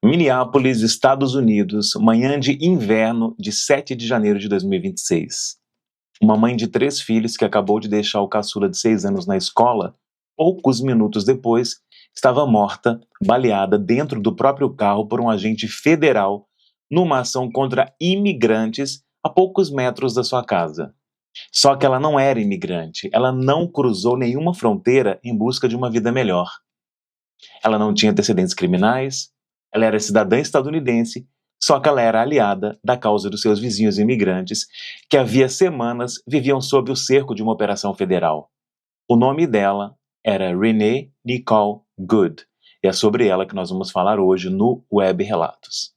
Minneapolis, Estados Unidos, manhã de inverno de 7 de janeiro de 2026. Uma mãe de 3 filhos que acabou de deixar o caçula de 6 anos na escola, poucos minutos depois, estava morta, baleada dentro do próprio carro por um agente federal numa ação contra imigrantes a poucos metros da sua casa. Só que ela não era imigrante, ela não cruzou nenhuma fronteira em busca de uma vida melhor. Ela não tinha antecedentes criminais, ela era cidadã estadunidense, só que ela era aliada da causa dos seus vizinhos imigrantes, que havia semanas viviam sob o cerco de uma operação federal. O nome dela era Renee Nicole Good, e é sobre ela que nós vamos falar hoje no Web Relatos.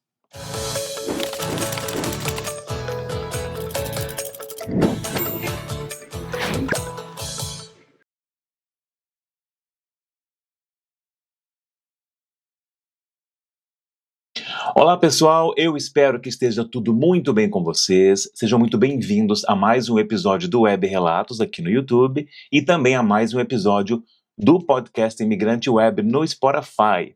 Olá pessoal, eu espero que esteja tudo muito bem com vocês. Sejam muito bem-vindos a mais um episódio do Web Relatos aqui no YouTube e também a mais um episódio do podcast Imigrante Web no Spotify.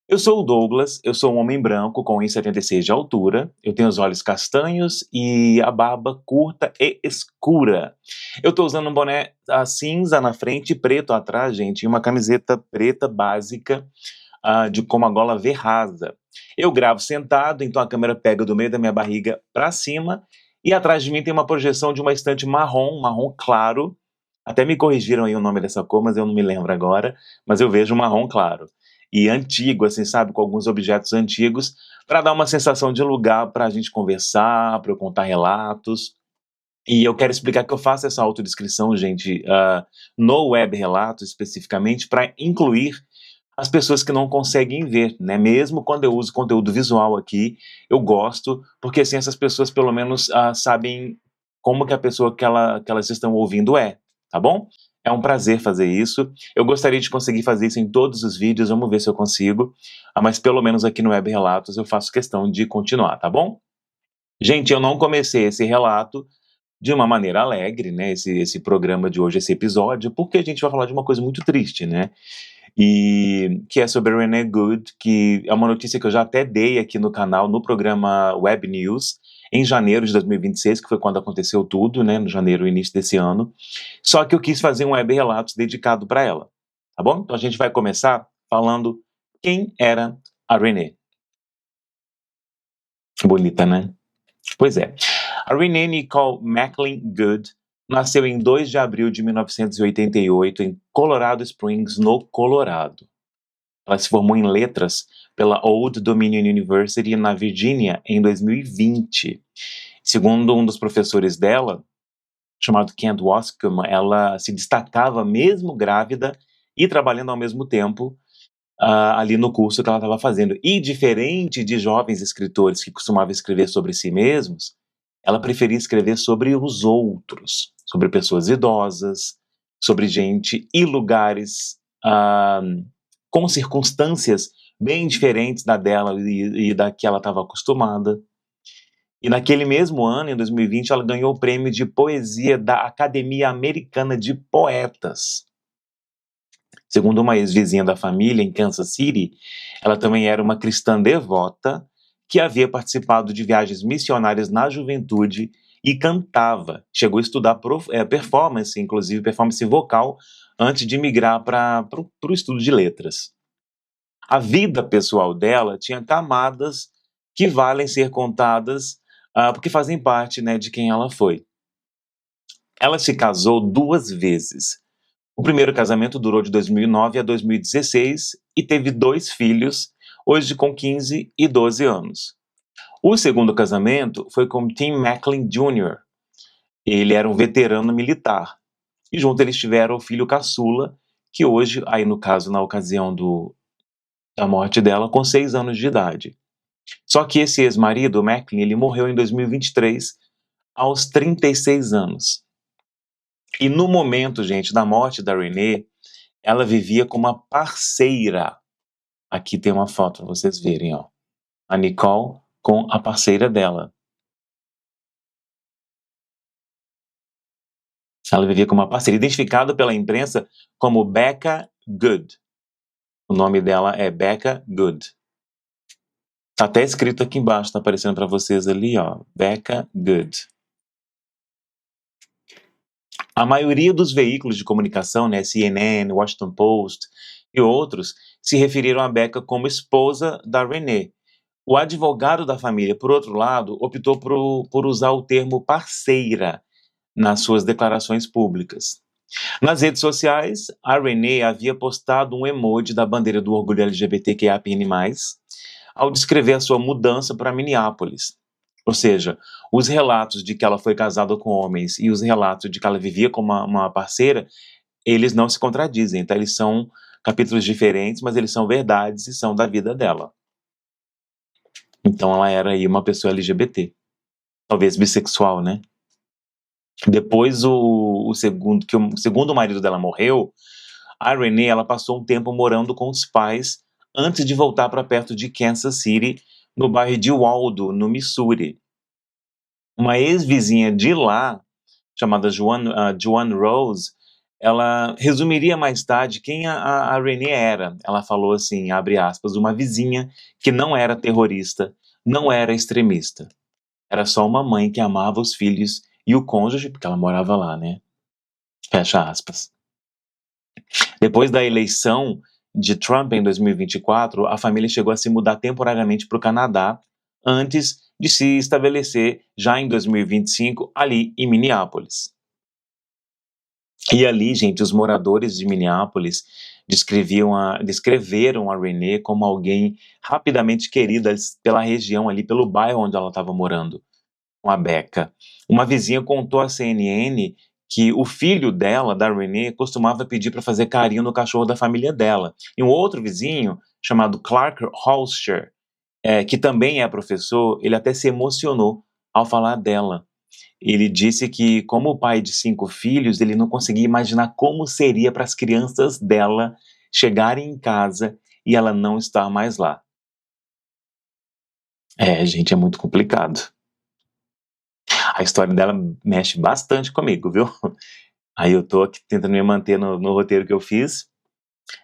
Eu sou o Douglas, eu sou um homem branco com 1,76 de altura, eu tenho os olhos castanhos e a barba curta e escura. Eu tô usando um boné cinza na frente e preto atrás, gente, e uma camiseta preta básica com uma gola V rasa. Eu gravo sentado, então a câmera pega do meio da minha barriga para cima e atrás de mim tem uma projeção de uma estante marrom claro. Até me corrigiram aí o nome dessa cor, mas eu não me lembro agora, mas eu vejo marrom claro. E antigo, assim, sabe, com alguns objetos antigos, para dar uma sensação de lugar para a gente conversar, para eu contar relatos. E eu quero explicar que eu faço essa autodescrição, gente, no Web Relatos especificamente, para incluir as pessoas que não conseguem ver, né? Mesmo quando eu uso conteúdo visual aqui, eu gosto, porque assim essas pessoas pelo menos sabem como que a pessoa que elas estão ouvindo é, tá bom? É um prazer fazer isso. Eu gostaria de conseguir fazer isso em todos os vídeos, vamos ver se eu consigo. Mas pelo menos aqui no Web Relatos eu faço questão de continuar, tá bom? Gente, eu não comecei esse relato de uma maneira alegre, né? Esse programa de hoje, esse episódio, porque a gente vai falar de uma coisa muito triste, né? E que é sobre a Renee Good, que é uma notícia que eu já até dei aqui no canal, no programa Web News, em janeiro de 2026, que foi quando aconteceu tudo, né, no janeiro, início desse ano. Só que eu quis fazer um Web Relatos dedicado para ela, tá bom? Então a gente vai começar falando quem era a Renee. Bonita, né? Pois é. A Renee Nicole McLean Good nasceu em 2 de abril de 1988 em Colorado Springs, no Colorado. Ela se formou em letras pela Old Dominion University na Virgínia em 2020. Segundo um dos professores dela, chamado Kent Wascom, ela se destacava mesmo grávida e trabalhando ao mesmo tempo ali no curso que ela estava fazendo. E diferente de jovens escritores que costumavam escrever sobre si mesmos, ela preferia escrever sobre os outros, sobre pessoas idosas, sobre gente e lugares com circunstâncias bem diferentes da dela e da que ela estava acostumada. E naquele mesmo ano, em 2020, ela ganhou o prêmio de poesia da Academia Americana de Poetas. Segundo uma ex-vizinha da família em Kansas City, ela também era uma cristã devota que havia participado de viagens missionárias na juventude e cantava. Chegou a estudar performance, inclusive performance vocal, antes de migrar para o estudo de letras. A vida pessoal dela tinha camadas que valem ser contadas porque fazem parte, né, de quem ela foi. Ela se casou 2 vezes. O primeiro casamento durou de 2009 a 2016 e teve 2 filhos, hoje com 15 e 12 anos. O segundo casamento foi com Tim McLean Jr. Ele era um veterano militar. E junto eles tiveram o filho caçula, que hoje, aí no caso, na ocasião da morte dela, com 6 anos de idade. Só que esse ex-marido, o McLean, ele morreu em 2023, aos 36 anos. E no momento, gente, da morte da Renee, ela vivia com uma parceira. Aqui tem uma foto para vocês verem, ó. A Nicole com a parceira dela. Ela vivia com uma parceira, identificada pela imprensa como Becca Good. O nome dela é Becca Good. Tá até escrito aqui embaixo, tá aparecendo para vocês ali, ó, Becca Good. A maioria dos veículos de comunicação, né, CNN, Washington Post e outros, se referiram a Becca como esposa da Renee. O advogado da família, por outro lado, optou por usar o termo parceira nas suas declarações públicas. Nas redes sociais, a Renee havia postado um emoji da bandeira do orgulho LGBTQIAPN+, ao descrever a sua mudança para Minneapolis. Ou seja, os relatos de que ela foi casada com homens e os relatos de que ela vivia como uma parceira, eles não se contradizem, tá? Eles são capítulos diferentes, mas eles são verdades e são da vida dela. Então ela era aí uma pessoa LGBT, talvez bissexual, né? Depois o segundo marido dela morreu, a Renee ela passou um tempo morando com os pais antes de voltar para perto de Kansas City, no bairro de Waldo, no Missouri. Uma ex-vizinha de lá, chamada Joanne Rose, ela resumiria mais tarde quem a Renee era. Ela falou assim, abre aspas, uma vizinha que não era terrorista, não era extremista. Era só uma mãe que amava os filhos e o cônjuge, porque ela morava lá, né? Fecha aspas. Depois da eleição de Trump em 2024, a família chegou a se mudar temporariamente para o Canadá, antes de se estabelecer já em 2025 ali em Minneapolis. E ali, gente, os moradores de Minneapolis descreveram a Renee como alguém rapidamente querida pela região ali, pelo bairro onde ela estava morando, com a Becca. Uma vizinha contou à CNN que o filho dela, da Renee, costumava pedir para fazer carinho no cachorro da família dela. E um outro vizinho, chamado Clark Holscher, que também é professor, ele até se emocionou ao falar dela. Ele disse que, como pai de 5 filhos, ele não conseguia imaginar como seria para as crianças dela chegarem em casa e ela não estar mais lá. Gente, é muito complicado. A história dela mexe bastante comigo, viu? Aí eu tô aqui tentando me manter no roteiro que eu fiz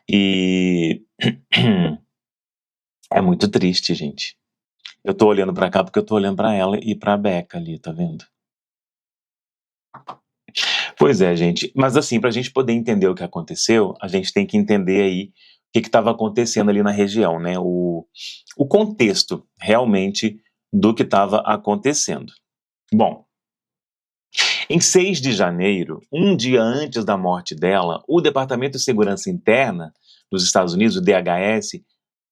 e é muito triste, gente. Eu tô olhando pra cá porque eu tô olhando pra ela e pra Becca ali, tá vendo? Pois é, gente. Mas assim, pra gente poder entender o que aconteceu, a gente tem que entender aí o que estava acontecendo ali na região, né? O contexto, realmente, do que estava acontecendo. Bom, em 6 de janeiro, um dia antes da morte dela, o Departamento de Segurança Interna dos Estados Unidos, o DHS,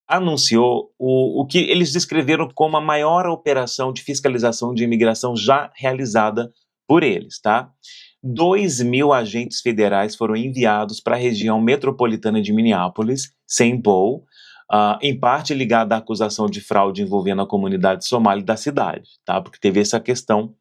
anunciou o que eles descreveram como a maior operação de fiscalização de imigração já realizada por eles, tá? 2.000 agentes federais foram enviados para a região metropolitana de Minneapolis, Saint Paul, em parte ligada à acusação de fraude envolvendo a comunidade somali da cidade, tá? Porque teve essa questão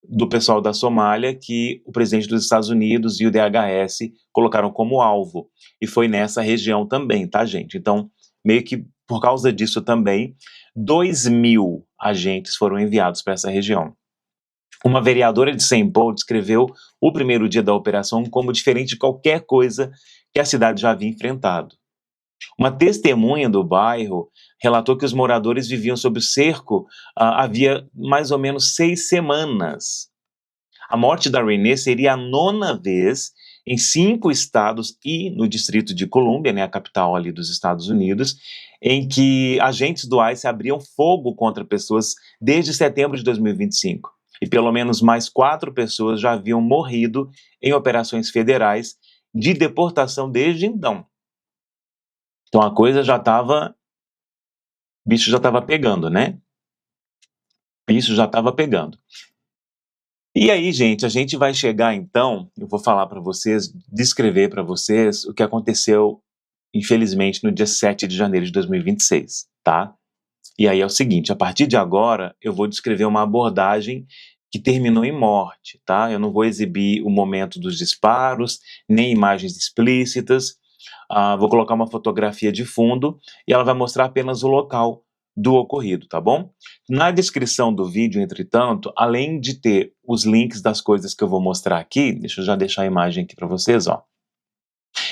do pessoal da Somália que o presidente dos Estados Unidos e o DHS colocaram como alvo. E foi nessa região também, tá, gente? Então, meio que por causa disso também, 2.000 agentes foram enviados para essa região. Uma vereadora de Saint Paul descreveu o primeiro dia da operação como diferente de qualquer coisa que a cidade já havia enfrentado. Uma testemunha do bairro relatou que os moradores viviam sob o cerco havia mais ou menos 6 semanas. A morte da Renee seria a 9ª vez em 5 estados e no Distrito de Colômbia, né, a capital ali dos Estados Unidos, em que agentes do ICE abriam fogo contra pessoas desde setembro de 2025. E pelo menos mais 4 pessoas já haviam morrido em operações federais de deportação desde então. Então a coisa já estava... O bicho já estava pegando, né? O bicho já estava pegando. E aí, gente, a gente vai chegar então, eu vou falar para vocês, descrever para vocês o que aconteceu, infelizmente, no dia 7 de janeiro de 2026, tá? E aí é o seguinte, a partir de agora, eu vou descrever uma abordagem que terminou em morte, tá? Eu não vou exibir o momento dos disparos, nem imagens explícitas, vou colocar uma fotografia de fundo e ela vai mostrar apenas o local do ocorrido, tá bom? Na descrição do vídeo, entretanto, além de ter os links das coisas que eu vou mostrar aqui, deixa eu já deixar a imagem aqui para vocês, ó.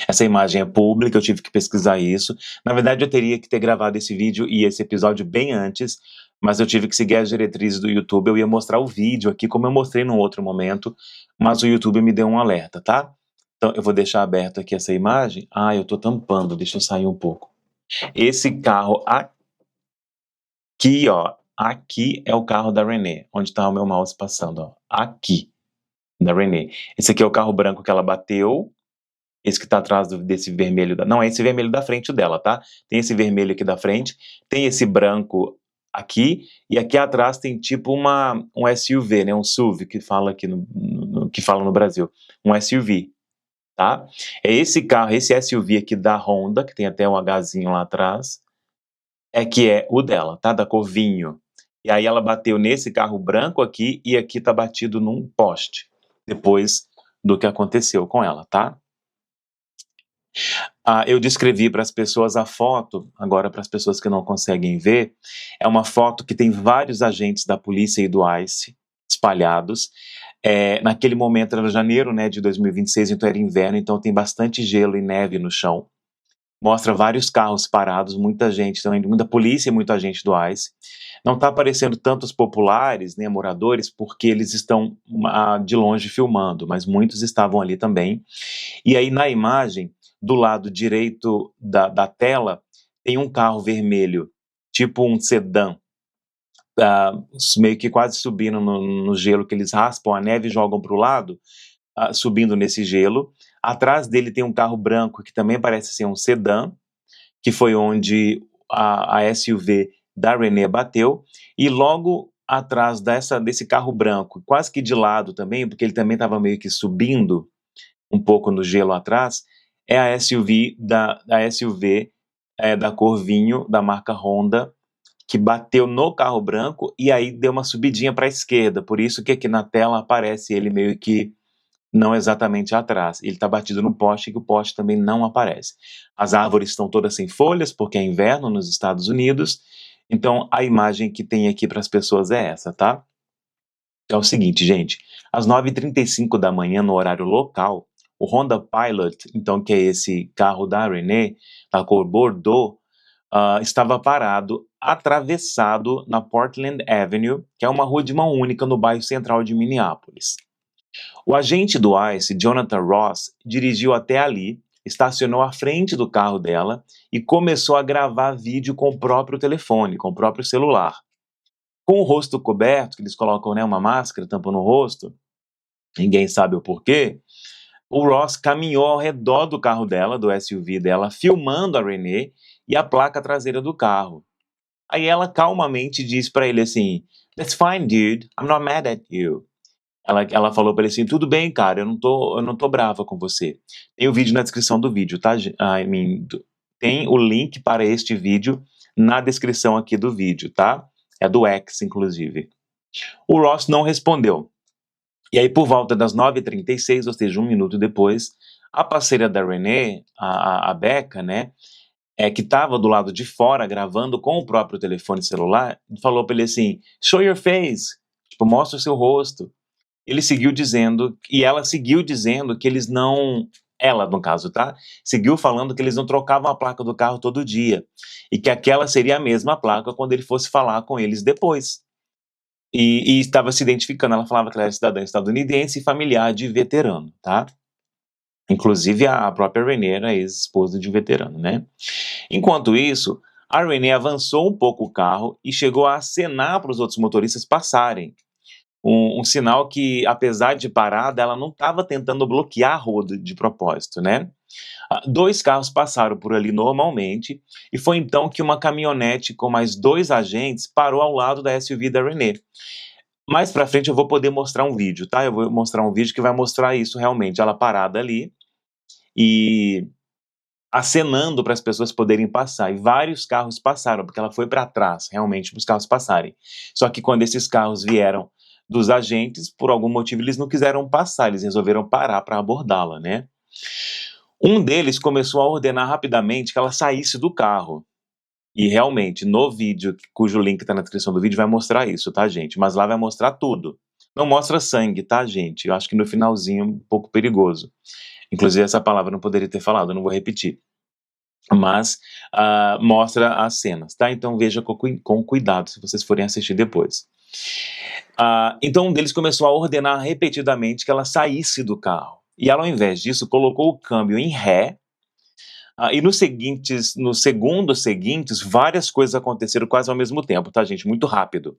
Essa imagem é pública, eu tive que pesquisar isso. Na verdade, eu teria que ter gravado esse vídeo e esse episódio bem antes, mas eu tive que seguir as diretrizes do YouTube. Eu ia mostrar o vídeo aqui, como eu mostrei num outro momento, mas o YouTube me deu um alerta, tá? Então, eu vou deixar aberto aqui essa imagem. Ah, eu tô tampando, deixa eu sair um pouco. Esse carro aqui, ó, aqui é o carro da Renee, onde tá o meu mouse passando, ó. Aqui, da Renee. Esse aqui é o carro branco que ela bateu. Esse que tá atrás desse vermelho. Não, é esse vermelho da frente dela, tá? Tem esse vermelho aqui da frente, tem esse branco aqui, e aqui atrás tem tipo um SUV, né? Um SUV que fala aqui que fala no Brasil. Um SUV, tá? É esse carro, esse SUV aqui da Honda, que tem até um Hzinho lá atrás, que é o dela, tá? Da cor vinho. E aí ela bateu nesse carro branco aqui, e aqui tá batido num poste, depois do que aconteceu com ela, tá? Eu descrevi para as pessoas a foto, agora para as pessoas que não conseguem ver, é uma foto que tem vários agentes da polícia e do ICE espalhados. Naquele momento era janeiro, né, de 2026, então era inverno, então tem bastante gelo e neve no chão. Mostra vários carros parados, muita gente também, muita polícia e muita gente do ICE. Não está aparecendo tantos populares, né, moradores, porque eles estão de longe filmando, mas muitos estavam ali também. E aí na imagem, do lado direito da tela, tem um carro vermelho, tipo um sedã, meio que quase subindo no gelo, que eles raspam a neve e jogam para o lado, subindo nesse gelo. Atrás dele tem um carro branco que também parece ser um sedã, que foi onde a SUV da Renee bateu, e logo atrás desse carro branco, quase que de lado também, porque ele também estava meio que subindo um pouco no gelo atrás, é a SUV da cor vinho, da marca Honda, que bateu no carro branco e aí deu uma subidinha para a esquerda, por isso que aqui na tela aparece ele meio que não exatamente atrás. Ele está batido no poste, que o poste também não aparece. As árvores estão todas sem folhas, porque é inverno nos Estados Unidos, então a imagem que tem aqui para as pessoas é essa, tá? É o seguinte, gente, às 9h35 da manhã, no horário local, o Honda Pilot, então, que é esse carro da Renee, da cor Bordeaux, estava parado, atravessado na Portland Avenue, que é uma rua de mão única no bairro central de Minneapolis. O agente do ICE, Jonathan Ross, dirigiu até ali, estacionou à frente do carro dela e começou a gravar vídeo com o próprio telefone, com o próprio celular. Com o rosto coberto, que eles colocam, né, uma máscara tampando o rosto, ninguém sabe o porquê, o Ross caminhou ao redor do carro dela, do SUV dela, filmando a Renee e a placa traseira do carro. Aí ela calmamente diz pra ele assim: "That's fine, dude. I'm not mad at you." Ela falou pra ele assim: "Tudo bem, cara, eu não tô brava com você." Tem o vídeo na descrição do vídeo, tá? Tem o link para este vídeo na descrição aqui do vídeo, tá? É do X, inclusive. O Ross não respondeu. E aí, por volta das 9h36, ou seja, 1 minuto depois, a parceira da Renee, a Becca, né, que estava do lado de fora gravando com o próprio telefone celular, falou para ele assim: "Show your face", tipo, mostra o seu rosto. Ele seguiu dizendo, e ela seguiu dizendo que eles não, ela no caso, tá? Seguiu falando que eles não trocavam a placa do carro todo dia, e que aquela seria a mesma placa quando ele fosse falar com eles depois. E estava se identificando, ela falava que ela era cidadã estadunidense e familiar de veterano, tá? Inclusive a própria Renee era ex-esposa de um veterano, né? Enquanto isso, a Renee avançou um pouco o carro e chegou a acenar para os outros motoristas passarem. Um sinal que, apesar de parada, ela não estava tentando bloquear a rua de propósito, né? 2 carros passaram por ali normalmente, e foi então que uma caminhonete com mais 2 agentes parou ao lado da SUV da Renee. Mais pra frente eu vou poder mostrar um vídeo, tá? Eu vou mostrar um vídeo que vai mostrar isso realmente, ela parada ali e acenando para as pessoas poderem passar, e vários carros passaram, porque ela foi para trás, realmente, para os carros passarem. Só que quando esses carros vieram dos agentes, por algum motivo eles não quiseram passar, eles resolveram parar para abordá-la, né? Um deles começou a ordenar rapidamente que ela saísse do carro. E realmente, no vídeo, cujo link está na descrição do vídeo, vai mostrar isso, tá, gente? Mas lá vai mostrar tudo. Não mostra sangue, tá, gente? Eu acho que no finalzinho é um pouco perigoso. Inclusive essa palavra eu não poderia ter falado, eu não vou repetir. Mas, mostra as cenas, tá? Então veja com cuidado se vocês forem assistir depois. Então um deles começou a ordenar repetidamente que ela saísse do carro. E ela, ao invés disso, colocou o câmbio em ré. E nos segundos seguintes, várias coisas aconteceram quase ao mesmo tempo, tá, gente? Muito rápido.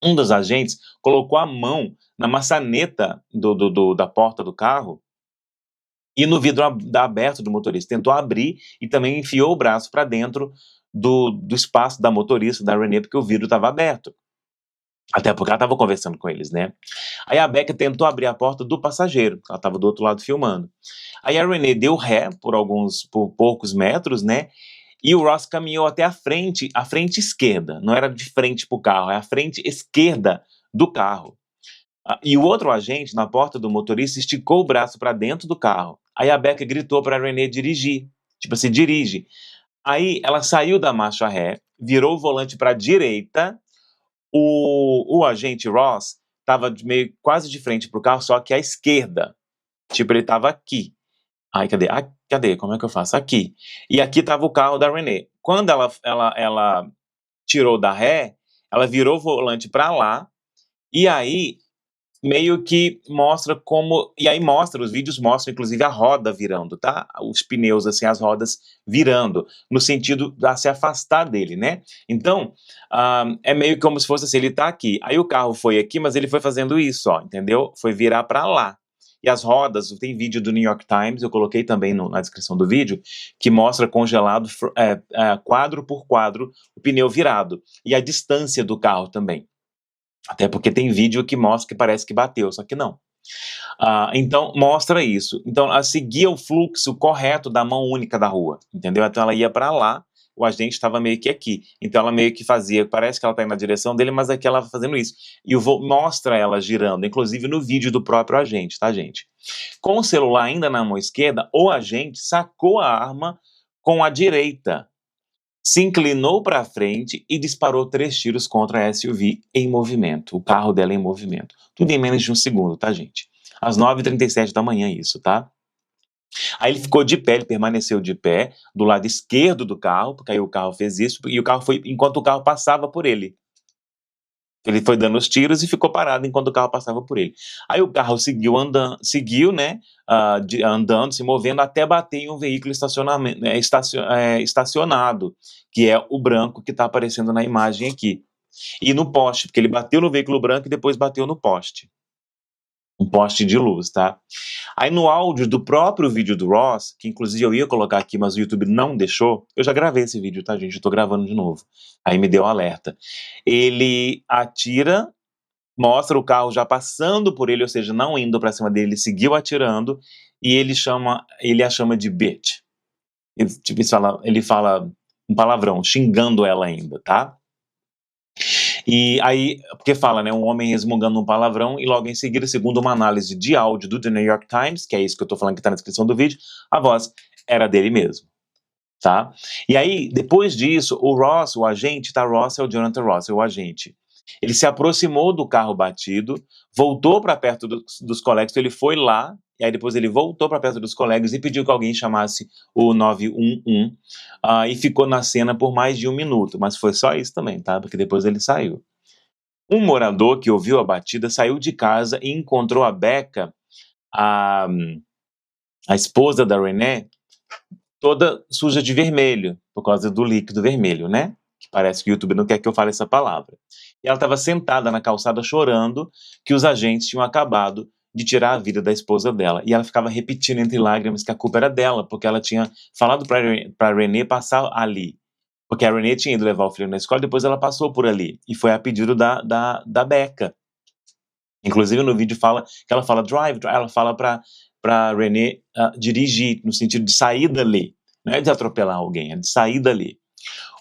Um dos agentes colocou a mão na maçaneta da porta do carro e no vidro aberto do motorista. Tentou abrir e também enfiou o braço para dentro do espaço da motorista, da Renee, porque o vidro estava aberto. Até porque ela estava conversando com eles, né? Aí a Becca tentou abrir a porta do passageiro, ela estava do outro lado filmando. Aí a Renee deu ré por poucos metros, né? E o Ross caminhou até a frente esquerda, não era de frente para o carro, é a frente esquerda do carro. E o outro agente, na porta do motorista, esticou o braço para dentro do carro. Aí a Becca gritou para a Renee dirigir, tipo assim, dirige. Aí ela saiu da marcha ré, virou o volante para a direita. O agente Ross estava meio quase de frente para o carro, só que à esquerda. Tipo, ele estava aqui. Ai, cadê? Cadê? Como é que eu faço? Aqui. E aqui estava o carro da Renee. Quando ela tirou da ré, ela virou o volante para lá, e aí meio que mostra como. E aí os vídeos mostram inclusive a roda virando, tá? Os pneus, assim, as rodas virando, no sentido de se afastar dele, né? Então, é meio como se fosse assim: ele tá aqui, aí o carro foi aqui, mas ele foi fazendo isso, ó, entendeu? Foi virar para lá. E as rodas, tem vídeo do New York Times, eu coloquei também na descrição do vídeo, que mostra congelado quadro por quadro o pneu virado. E a distância do carro também. Até porque tem vídeo que mostra que parece que bateu, só que não. Então, mostra isso. Então, ela seguia o fluxo correto da mão única da rua, entendeu? Então, ela ia para lá, o agente estava meio que aqui. Então, ela meio que fazia, parece que ela está indo na direção dele, mas aqui ela vai fazendo isso. E mostra ela girando, inclusive no vídeo do próprio agente, tá, gente? Com o celular ainda na mão esquerda, o agente sacou a arma com a direita, se inclinou para frente e disparou 3 tiros contra a SUV em movimento, o carro dela em movimento. Tudo em menos de 1 segundo, tá, gente? Às 9h37 da manhã isso, tá? Aí ele ficou de pé, ele permaneceu de pé, do lado esquerdo do carro, porque aí o carro fez isso, e o carro foi, enquanto o carro passava por ele. Ele foi dando os tiros e ficou parado enquanto o carro passava por ele. Aí o carro seguiu, né, andando, se movendo, até bater em um veículo estacionado, que é o branco que está aparecendo na imagem aqui. E no poste, porque ele bateu no veículo branco e depois bateu no poste. Um poste de luz, tá? Aí no áudio do próprio vídeo do Ross, que inclusive eu ia colocar aqui, mas o YouTube não deixou, eu já gravei esse vídeo, tá, gente? Eu tô gravando de novo. Aí me deu alerta. Ele atira, mostra o carro já passando por ele, ou seja, não indo pra cima dele, ele seguiu atirando, e ele a chama de bitch. Tipo, ele fala um palavrão, xingando ela ainda, tá? E aí, porque fala, né, um homem resmungando um palavrão, e logo em seguida, segundo uma análise de áudio do The New York Times, que é isso que eu tô falando que tá na descrição do vídeo, a voz era dele mesmo, tá? E aí, depois disso, o Ross, o agente, tá? Ross é o Jonathan Ross, é o agente. Ele se aproximou do carro batido, voltou para perto dos colegas, então ele foi lá, e aí depois ele voltou para perto dos colegas e pediu que alguém chamasse o 911, e ficou na cena por mais de 1 minuto, mas foi só isso também, tá? Porque depois ele saiu. Um morador que ouviu a batida saiu de casa e encontrou a Becca, a esposa da Renee, toda suja de vermelho, por causa do líquido vermelho, né? Que parece que o YouTube não quer que eu fale essa palavra. E ela estava sentada na calçada chorando que os agentes tinham acabado de tirar a vida da esposa dela. E ela ficava repetindo entre lágrimas que a culpa era dela, porque ela tinha falado para a Renee passar ali. Porque a Renee tinha ido levar o filho na escola, depois ela passou por ali. E foi a pedido da Becca. Inclusive no vídeo fala que ela fala drive, ela fala para Renee dirigir, no sentido de sair dali. Não é de atropelar alguém, é de sair dali.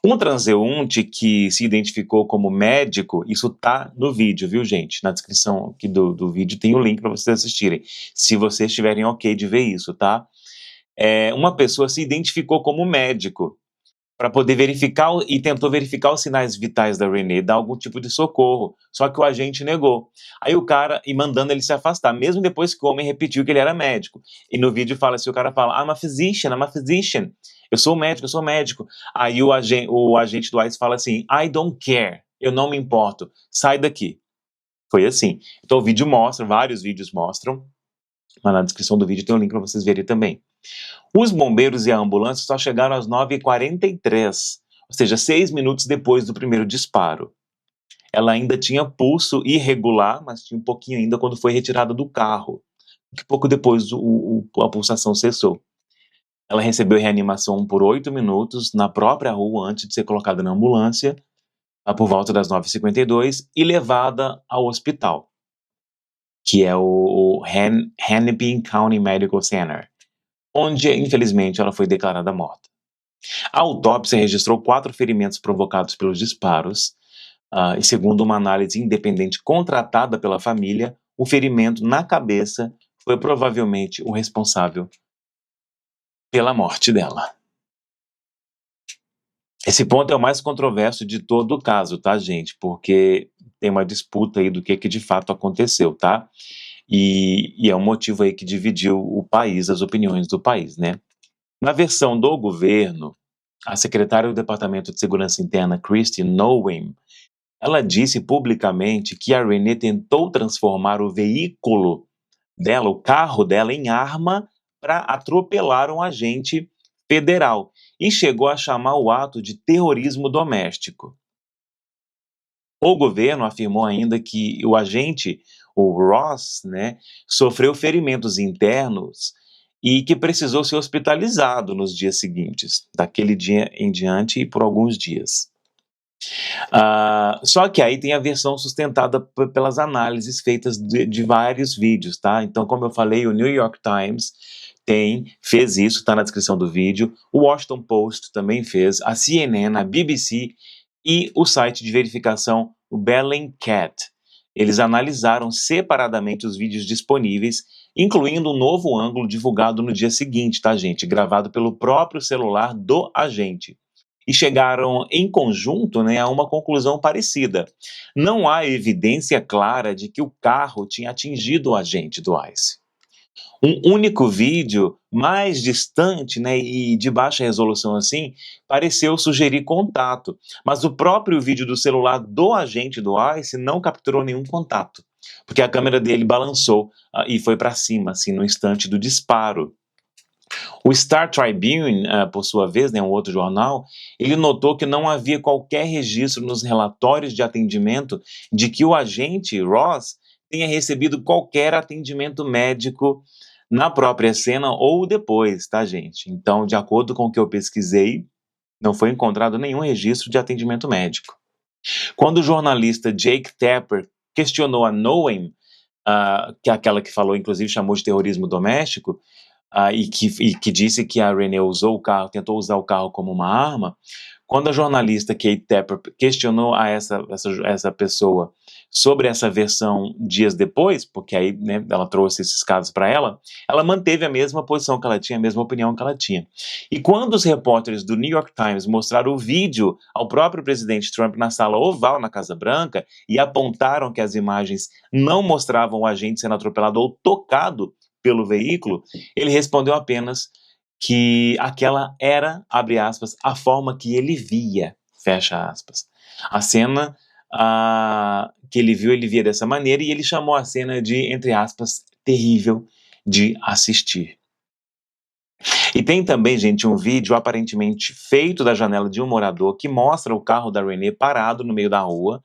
Um transeunte que se identificou como médico, isso tá no vídeo, viu, gente? Na descrição aqui do vídeo tem o link para vocês assistirem, se vocês estiverem ok de ver isso, tá? Uma pessoa se identificou como médico para poder verificar e tentou verificar os sinais vitais da Renee, dar algum tipo de socorro, só que o agente negou. Aí o cara, e mandando ele se afastar, mesmo depois que o homem repetiu que ele era médico. E no vídeo fala assim, o cara fala, I'm a physician, eu sou médico. Aí o agente do ICE fala assim, I don't care, eu não me importo, sai daqui. Foi assim. Então o vídeo mostra, vários vídeos mostram, mas na descrição do vídeo tem um link para vocês verem também. Os bombeiros e a ambulância só chegaram às 9h43, ou seja, 6 minutos depois do primeiro disparo. Ela ainda tinha pulso irregular, mas tinha um pouquinho ainda quando foi retirada do carro. Pouco depois a pulsação cessou. Ela recebeu reanimação por 8 minutos na própria rua antes de ser colocada na ambulância, por volta das 9h52, e levada ao hospital, que é o Hennepin County Medical Center, onde, infelizmente, ela foi declarada morta. A autópsia registrou 4 ferimentos provocados pelos disparos, e segundo uma análise independente contratada pela família, o ferimento na cabeça foi provavelmente o responsável pela morte dela. Esse ponto é o mais controverso de todo o caso, tá, gente? Porque tem uma disputa aí do que de fato aconteceu, tá? E é um motivo aí que dividiu o país, as opiniões do país, né? Na versão do governo, a secretária do Departamento de Segurança Interna, Kristi Noem, ela disse publicamente que a Renee tentou transformar o veículo dela, o carro dela, em arma para atropelar um agente federal e chegou a chamar o ato de terrorismo doméstico. O governo afirmou ainda que o agente, o Ross, né, sofreu ferimentos internos e que precisou ser hospitalizado nos dias seguintes, daquele dia em diante e por alguns dias. Só que aí tem a versão sustentada pelas análises feitas de vários vídeos, tá? Então, como eu falei, o New York Times fez isso, está na descrição do vídeo, o Washington Post também fez, a CNN, a BBC e o site de verificação, o Bellingcat. Eles analisaram separadamente os vídeos disponíveis, incluindo um novo ângulo divulgado no dia seguinte, tá, gente? Gravado pelo próprio celular do agente. E chegaram em conjunto, né, a uma conclusão parecida. Não há evidência clara de que o carro tinha atingido o agente do ICE. Um único vídeo mais distante, né, e de baixa resolução assim, pareceu sugerir contato, mas o próprio vídeo do celular do agente do ICE não capturou nenhum contato, porque a câmera dele balançou e foi para cima, assim, no instante do disparo. O Star Tribune, por sua vez, né, um outro jornal, ele notou que não havia qualquer registro nos relatórios de atendimento de que o agente Ross tenha recebido qualquer atendimento médico na própria cena ou depois, tá, gente? Então, de acordo com o que eu pesquisei, não foi encontrado nenhum registro de atendimento médico. Quando o jornalista Jake Tapper questionou a Noem, que é aquela que falou, inclusive, chamou de terrorismo doméstico, e que disse que a Renee tentou usar o carro como uma arma, quando a jornalista Kate Tapper questionou a essa pessoa sobre essa versão dias depois, porque aí, né, ela trouxe esses casos para ela manteve a mesma posição que ela tinha, a mesma opinião que ela tinha. E quando os repórteres do New York Times mostraram o vídeo ao próprio presidente Trump na sala oval na Casa Branca e apontaram que as imagens não mostravam o agente sendo atropelado ou tocado pelo veículo, ele respondeu apenas que aquela era, abre aspas, a forma que ele via, fecha aspas. A cena que ele via dessa maneira, e ele chamou a cena de, entre aspas, terrível de assistir. E tem também, gente, um vídeo aparentemente feito da janela de um morador que mostra o carro da Renee parado no meio da rua.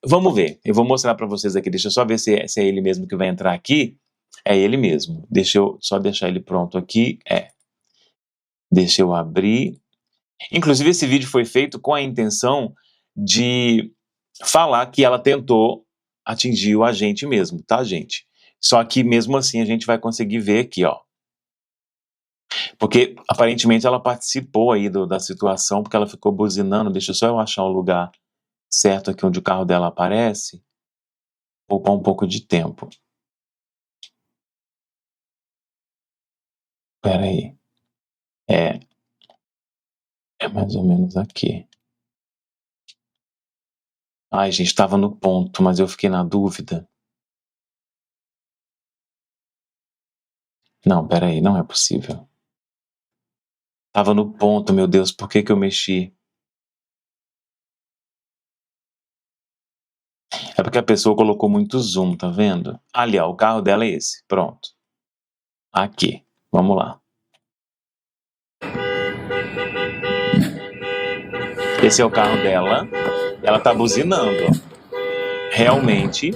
Vamos ver, eu vou mostrar para vocês aqui, deixa eu só ver se é ele mesmo que vai entrar aqui. É ele mesmo. Deixa eu só deixar ele pronto aqui. Deixa eu abrir. Inclusive, esse vídeo foi feito com a intenção de falar que ela tentou atingir o agente mesmo, tá, gente? Só que mesmo assim a gente vai conseguir ver aqui, ó. Porque aparentemente ela participou aí da situação, porque ela ficou buzinando. Deixa só eu achar o lugar certo aqui onde o carro dela aparece. Poupar um pouco de tempo. Espera aí. É mais ou menos aqui. Ai, gente, estava no ponto, mas eu fiquei na dúvida. Não, espera aí, não é possível. Estava no ponto, meu Deus, por que que eu mexi? É porque a pessoa colocou muito zoom, tá vendo? Ali, ó, o carro dela é esse, pronto. Aqui, vamos lá. Esse é o carro dela, ela tá buzinando, ó. Realmente.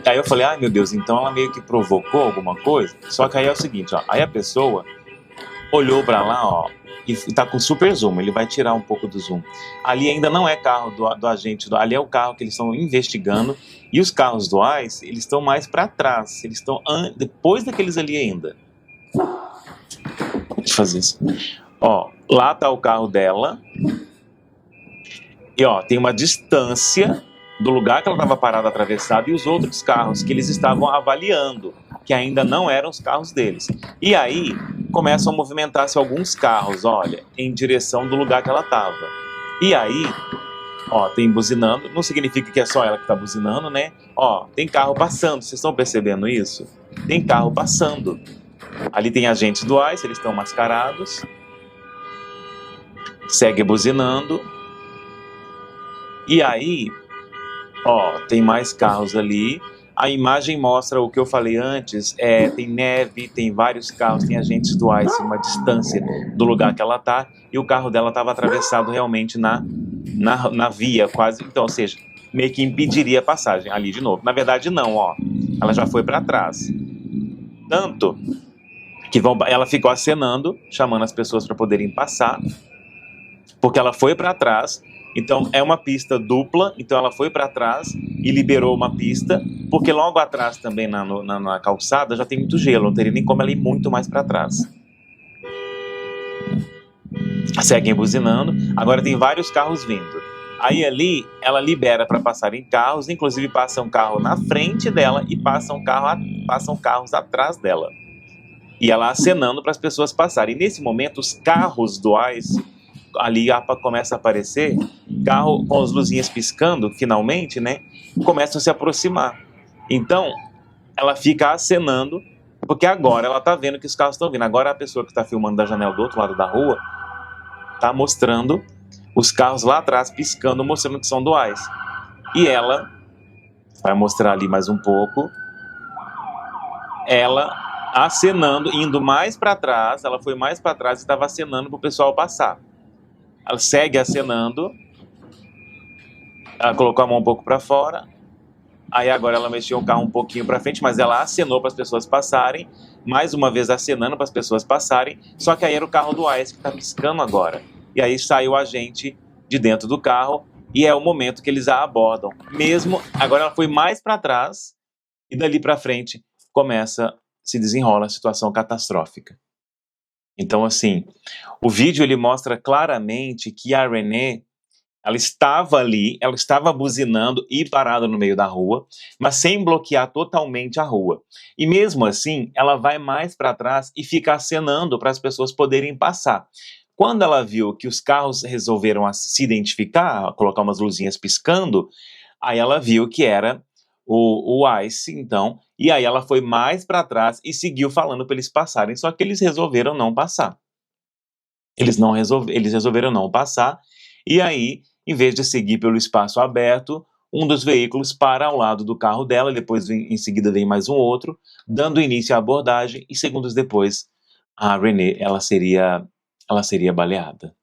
Aí eu falei, ai meu Deus, então ela meio que provocou alguma coisa. Só que aí é o seguinte, ó, aí a pessoa olhou pra lá, ó, e tá com super zoom, ele vai tirar um pouco do zoom. Ali ainda não é carro do agente, ali é o carro que eles estão investigando, e os carros do ICE, eles estão mais pra trás, eles estão depois daqueles ali ainda. Deixa eu fazer isso. Ó, lá tá o carro dela, e ó, tem uma distância do lugar que ela estava parada atravessada e os outros carros que eles estavam avaliando, que ainda não eram os carros deles. E aí começam a movimentar-se alguns carros, olha, em direção do lugar que ela estava. E aí, ó, tem buzinando, não significa que é só ela que está buzinando, né? Ó, tem carro passando, vocês estão percebendo isso? Tem carro passando. Ali tem agentes do ICE, eles estão mascarados. Segue buzinando. E aí, ó, tem mais carros ali. A imagem mostra o que eu falei antes, tem neve, tem vários carros, tem agentes do ICE, uma distância do lugar que ela tá, e o carro dela estava atravessado realmente na via, quase, então, ou seja, meio que impediria a passagem ali de novo. Na verdade, não, ó, ela já foi para trás. Tanto que ela ficou acenando, chamando as pessoas para poderem passar, porque ela foi para trás. Então é uma pista dupla, então ela foi para trás e liberou uma pista, porque logo atrás também na calçada já tem muito gelo, não teria nem como ela ir muito mais para trás. Seguem buzinando, agora tem vários carros vindo. Aí ali ela libera para passarem carros, inclusive passa um carro na frente dela e passam carros atrás dela. E ela acenando para as pessoas passarem. E nesse momento os carros do ICE ali começa a aparecer, carro com as luzinhas piscando, finalmente, né, começam a se aproximar. Então, ela fica acenando, porque agora ela tá vendo que os carros estão vindo. Agora a pessoa que está filmando da janela do outro lado da rua tá mostrando os carros lá atrás piscando, mostrando que são do ICE. E ela vai mostrar ali mais um pouco, ela acenando, indo mais para trás, ela foi mais para trás e estava acenando para o pessoal passar. Ela segue acenando, ela colocou a mão um pouco para fora, aí agora ela mexeu o carro um pouquinho para frente, mas ela acenou para as pessoas passarem, mais uma vez acenando para as pessoas passarem, só que aí era o carro do ICE que está piscando agora. E aí saiu a gente de dentro do carro e é o momento que eles a abordam. Mesmo, agora ela foi mais para trás e dali para frente se desenrola a situação catastrófica. Então, assim, o vídeo ele mostra claramente que a Renee, ela estava ali, ela estava buzinando e parada no meio da rua, mas sem bloquear totalmente a rua. E mesmo assim, ela vai mais para trás e fica acenando para as pessoas poderem passar. Quando ela viu que os carros resolveram se identificar, colocar umas luzinhas piscando, aí ela viu que era o ICE, então, e aí ela foi mais para trás e seguiu falando para eles passarem, só que eles resolveram não passar. Eles resolveram não passar, e aí, em vez de seguir pelo espaço aberto, um dos veículos para ao lado do carro dela, depois em seguida vem mais um outro, dando início à abordagem, e segundos depois, a Renee, ela seria baleada.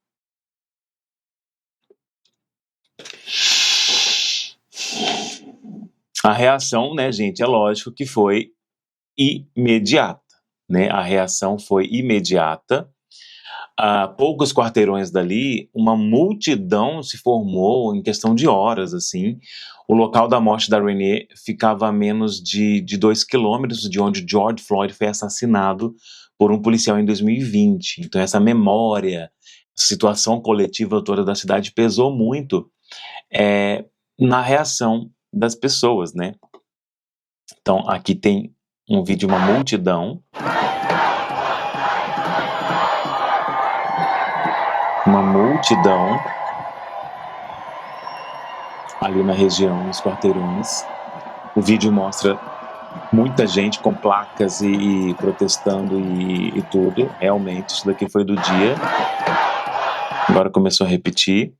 A reação, né, gente, é lógico que foi imediata, né? A reação foi imediata. A poucos quarteirões dali, uma multidão se formou em questão de horas, assim. O local da morte da Renee ficava a menos de 2 quilômetros de onde George Floyd foi assassinado por um policial em 2020. Então essa memória, situação coletiva toda da cidade pesou muito na reação das pessoas, né? Então aqui tem um vídeo de uma multidão. uma multidão ali na região, nos quarteirões. O vídeo mostra muita gente com placas e protestando e tudo. Realmente, isso daqui foi do dia. Agora começou a repetir.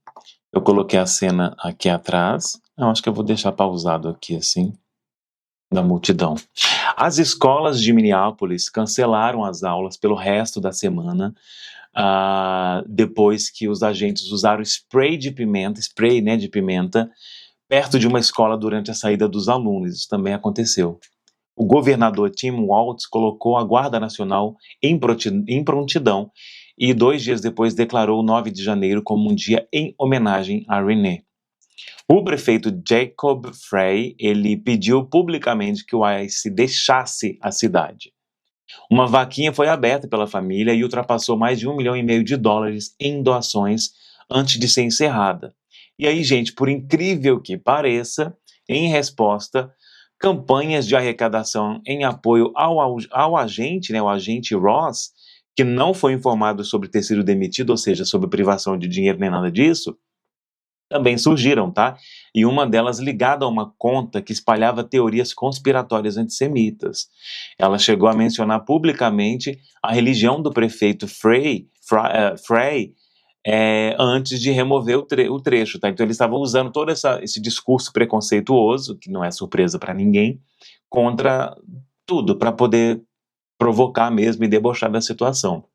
Eu coloquei a cena aqui atrás. Eu acho que eu vou deixar pausado aqui, assim, da multidão. As escolas de Minneapolis cancelaram as aulas pelo resto da semana, depois que os agentes usaram spray de pimenta, perto de uma escola durante a saída dos alunos. Isso também aconteceu. O governador Tim Walz colocou a Guarda Nacional em prontidão e 2 dias depois declarou o 9 de janeiro como um dia em homenagem a Renee. O prefeito Jacob Frey, ele pediu publicamente que o ICE deixasse a cidade. Uma vaquinha foi aberta pela família e ultrapassou mais de $1,5 milhão em doações antes de ser encerrada. E aí, gente, por incrível que pareça, em resposta, campanhas de arrecadação em apoio ao agente, o agente Ross, que não foi informado sobre ter sido demitido, ou seja, sobre privação de dinheiro nem nada disso, também surgiram, tá? E uma delas ligada a uma conta que espalhava teorias conspiratórias antissemitas. Ela chegou a mencionar publicamente a religião do prefeito Frey, antes de remover o trecho, tá? Então eles estavam usando todo esse discurso preconceituoso, que não é surpresa para ninguém, contra tudo, para poder provocar mesmo e debochar da situação.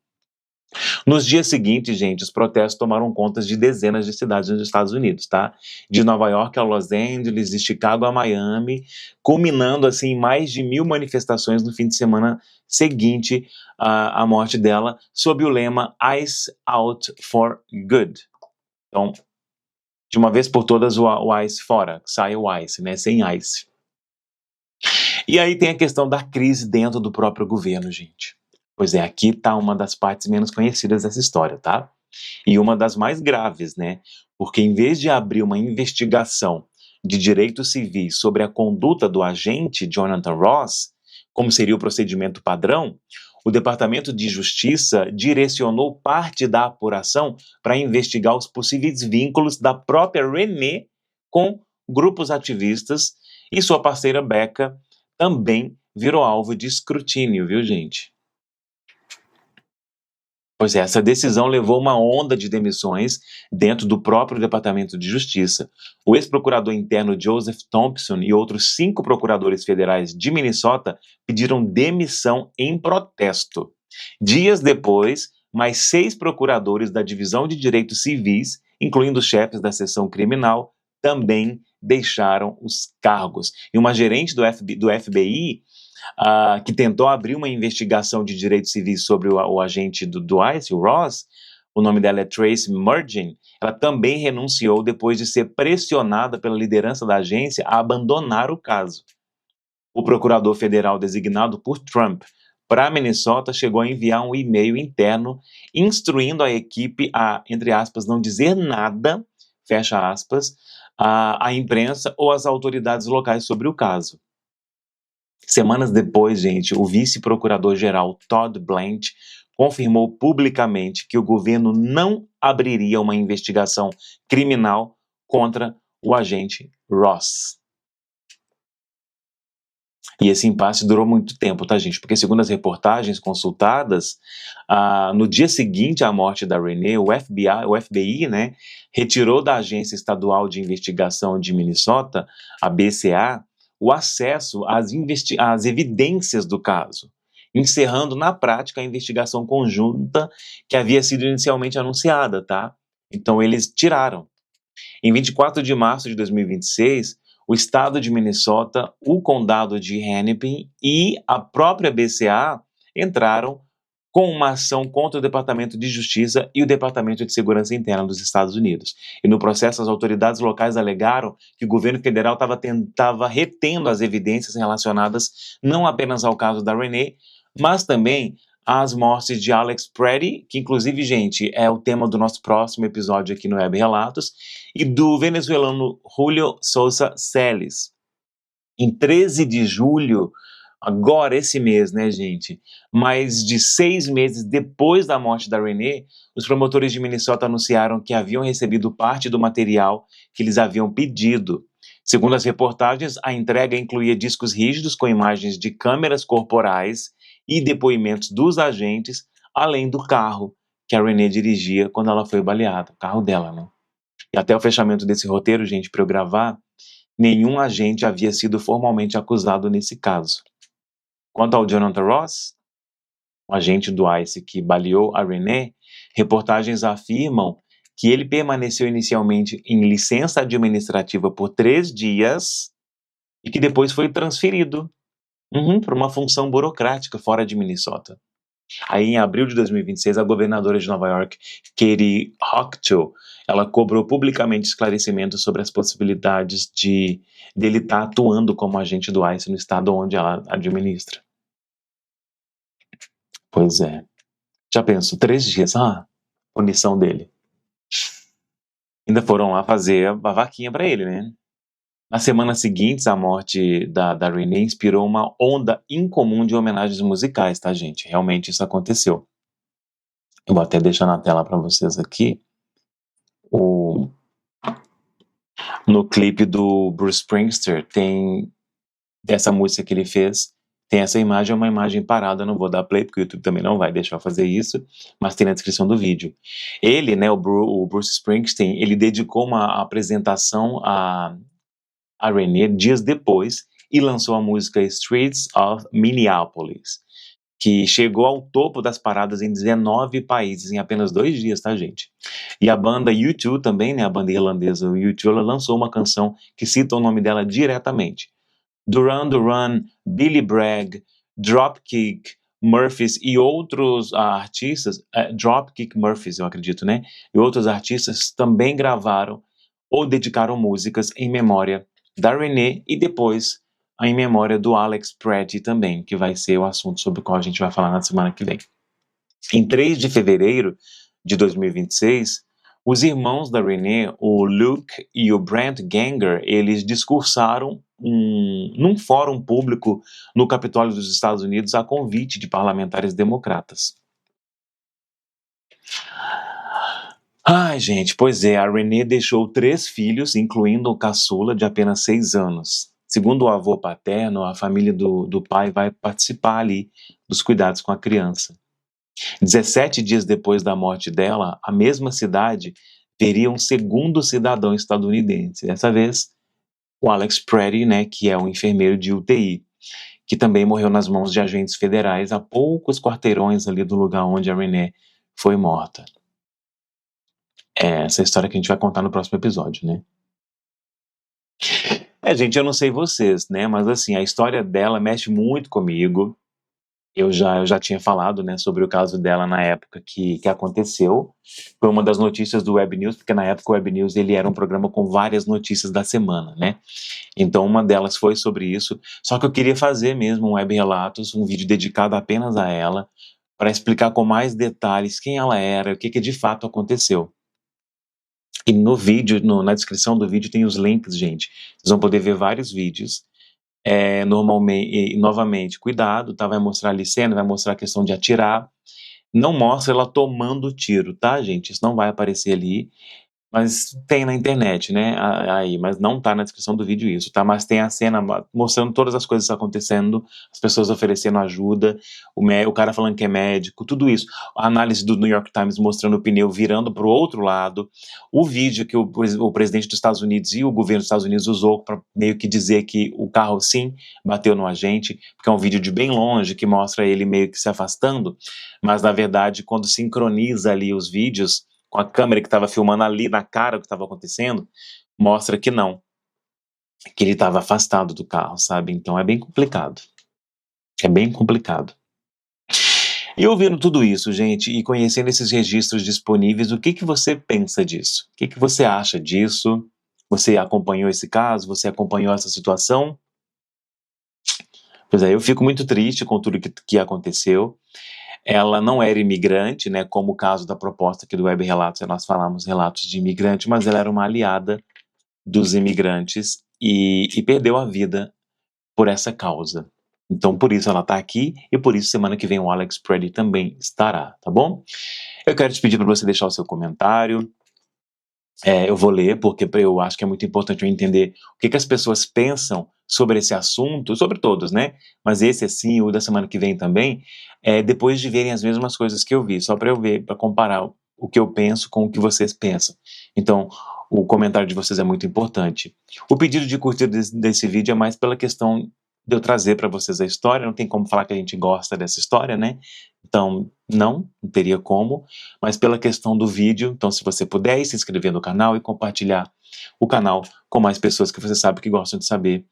Nos dias seguintes, gente, os protestos tomaram conta de dezenas de cidades nos Estados Unidos, tá? De Nova York a Los Angeles, de Chicago a Miami, culminando, assim, em mais de 1.000 manifestações no fim de semana seguinte à morte dela, sob o lema ICE Out for Good. Então, de uma vez por todas, o ICE fora, sai o ICE, né? Sem ICE. E aí tem a questão da crise dentro do próprio governo, gente. Pois é, aqui está uma das partes menos conhecidas dessa história, tá? E uma das mais graves, né? Porque em vez de abrir uma investigação de direitos civis sobre a conduta do agente Jonathan Ross, como seria o procedimento padrão, o Departamento de Justiça direcionou parte da apuração para investigar os possíveis vínculos da própria Renee com grupos ativistas, e sua parceira Becca também virou alvo de escrutínio, viu, gente? Pois é, essa decisão levou uma onda de demissões dentro do próprio Departamento de Justiça. O ex-procurador interno Joseph Thompson e outros 5 procuradores federais de Minnesota pediram demissão em protesto. Dias depois, mais 6 procuradores da Divisão de Direitos Civis, incluindo os chefes da seção criminal, também deixaram os cargos. E uma gerente do FBI, que tentou abrir uma investigação de direitos civis sobre o agente do ICE, o Ross, o nome dela é Tracy Murgin, ela também renunciou depois de ser pressionada pela liderança da agência a abandonar o caso. O procurador federal designado por Trump para Minnesota chegou a enviar um e-mail interno instruindo a equipe a, entre aspas, não dizer nada, fecha aspas, à imprensa ou às autoridades locais sobre o caso. Semanas depois, gente, o vice-procurador-geral Todd Blanche confirmou publicamente que o governo não abriria uma investigação criminal contra o agente Ross. E esse impasse durou muito tempo, tá, gente? Porque, segundo as reportagens consultadas, no dia seguinte à morte da Renee, o FBI, né, retirou da Agência Estadual de Investigação de Minnesota, a BCA, o acesso às evidências do caso, encerrando na prática a investigação conjunta que havia sido inicialmente anunciada, tá? Então eles tiraram. Em 24 de março de 2026, o estado de Minnesota, o condado de Hennepin e a própria BCA entraram com uma ação contra o Departamento de Justiça e o Departamento de Segurança Interna dos Estados Unidos. E no processo, as autoridades locais alegaram que o governo federal estava retendo as evidências relacionadas não apenas ao caso da Renee, mas também às mortes de Alex Pretty, que inclusive, gente, é o tema do nosso próximo episódio aqui no Web Relatos, e do venezuelano Julio Sousa Celis. Em 13 de julho agora esse mês, né, gente? Mais de 6 meses depois da morte da Renee, os promotores de Minnesota anunciaram que haviam recebido parte do material que eles haviam pedido. Segundo as reportagens, a entrega incluía discos rígidos com imagens de câmeras corporais e depoimentos dos agentes, além do carro que a Renee dirigia quando ela foi baleada, o carro dela, né? E até o fechamento desse roteiro, gente, para eu gravar, nenhum agente havia sido formalmente acusado nesse caso. Quanto ao Jonathan Ross, o agente do ICE que baleou a Renee, reportagens afirmam que ele permaneceu inicialmente em licença administrativa por 3 dias e que depois foi transferido para uma função burocrática fora de Minnesota. Aí, em abril de 2026, a governadora de Nova York, Katie Hochul, ela cobrou publicamente esclarecimentos sobre as possibilidades dele estar atuando como agente do ICE no estado onde ela administra. Pois é. Já penso, 3 dias, punição dele. Ainda foram lá fazer a vaquinha pra ele, né? Nas semanas seguintes à morte da Renee inspirou uma onda incomum de homenagens musicais, tá, gente? Realmente isso aconteceu. Eu vou até deixar na tela pra vocês aqui no clipe do Bruce Springsteen tem dessa música que ele fez, tem essa imagem, é uma imagem parada, não vou dar play porque o YouTube também não vai deixar eu fazer isso, mas tem na descrição do vídeo. Ele, né, o Bruce Springsteen, ele dedicou uma apresentação a Renee dias depois e lançou a música Streets of Minneapolis, que chegou ao topo das paradas em 19 países em apenas 2 dias, tá, gente? E a banda U2 também, né, a banda irlandesa U2, ela lançou uma canção que cita o nome dela diretamente. Duran Duran, Billy Bragg, Dropkick Murphys e outros artistas, Dropkick Murphys, eu acredito, né? E outros artistas também gravaram ou dedicaram músicas em memória da Renee e depois em memória do Alex Pretty também, que vai ser o assunto sobre o qual a gente vai falar na semana que vem. Em 3 de fevereiro de 2026, os irmãos da Renee, o Luke e o Brent Ganger, eles discursaram num fórum público no Capitólio dos Estados Unidos a convite de parlamentares democratas. Ai, gente, pois é, a Renee deixou 3 filhos, incluindo o caçula de apenas 6 anos. Segundo o avô paterno, a família do pai vai participar ali dos cuidados com a criança. 17 dias depois da morte dela, a mesma cidade teria um segundo cidadão estadunidense, dessa vez o Alex Pretty, né, que é um enfermeiro de UTI, que também morreu nas mãos de agentes federais a poucos quarteirões ali do lugar onde a Renee foi morta. É essa história que a gente vai contar no próximo episódio, né? Gente, eu não sei vocês, né, mas assim, a história dela mexe muito comigo. Eu já tinha falado, né, sobre o caso dela na época que aconteceu. Foi uma das notícias do Web News, porque na época o Web News ele era um programa com várias notícias da semana, né? Então uma delas foi sobre isso. Só que eu queria fazer mesmo um Web Relatos, um vídeo dedicado apenas a ela, para explicar com mais detalhes quem ela era, o que de fato aconteceu. E no vídeo, na descrição do vídeo tem os links, gente. Vocês vão poder ver vários vídeos. Novamente, cuidado, tá? Vai mostrar ali cena, vai mostrar a questão de atirar. Não mostra ela tomando tiro, tá, gente? Isso não vai aparecer ali, mas tem na internet, né? Aí, mas não tá na descrição do vídeo isso, tá? Mas tem a cena mostrando todas as coisas acontecendo, as pessoas oferecendo ajuda, o cara falando que é médico, tudo isso. A análise do New York Times mostrando o pneu virando pro outro lado, o vídeo que o presidente dos Estados Unidos e o governo dos Estados Unidos usou para meio que dizer que o carro sim bateu no agente, porque é um vídeo de bem longe que mostra ele meio que se afastando, mas na verdade quando sincroniza ali os vídeos com a câmera que estava filmando ali na cara o que estava acontecendo, mostra que não, que ele estava afastado do carro, sabe? Então é bem complicado. É bem complicado. E ouvindo tudo isso, gente, e conhecendo esses registros disponíveis, o que você pensa disso? O que você acha disso? Você acompanhou esse caso? Você acompanhou essa situação? Pois é, eu fico muito triste com tudo que aconteceu. Ela não era imigrante, né, como o caso da proposta aqui do Web Relatos, nós falamos relatos de imigrante, mas ela era uma aliada dos imigrantes e perdeu a vida por essa causa, Então, por isso ela está aqui e por isso semana que vem o Alex Preddy também estará, tá bom? Eu quero te pedir para você deixar o seu comentário. Eu vou ler, porque eu acho que é muito importante eu entender o que as pessoas pensam sobre esse assunto, sobre todos, né? Mas esse, assim, o da semana que vem também, depois de verem as mesmas coisas que eu vi, só para eu ver, para comparar o que eu penso com o que vocês pensam. Então, o comentário de vocês é muito importante. O pedido de curtida desse vídeo é mais pela questão de eu trazer para vocês a história, não tem como falar que a gente gosta dessa história, né? Então, não teria como, mas pela questão do vídeo, então se você puder ir se inscrever no canal e compartilhar o canal com mais pessoas que você sabe que gostam de saber,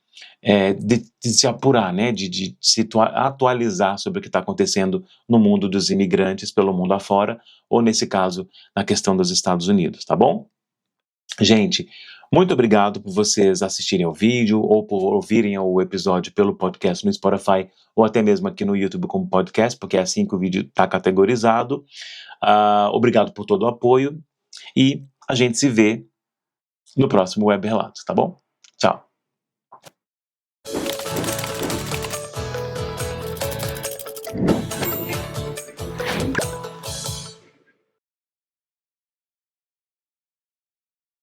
de se apurar, né, de se atualizar sobre o que está acontecendo no mundo dos imigrantes pelo mundo afora, ou nesse caso, na questão dos Estados Unidos, tá bom? Gente, muito obrigado por vocês assistirem ao vídeo ou por ouvirem o episódio pelo podcast no Spotify ou até mesmo aqui no YouTube como podcast, porque é assim que o vídeo está categorizado. Obrigado por todo o apoio e a gente se vê no próximo Web Relatos, tá bom?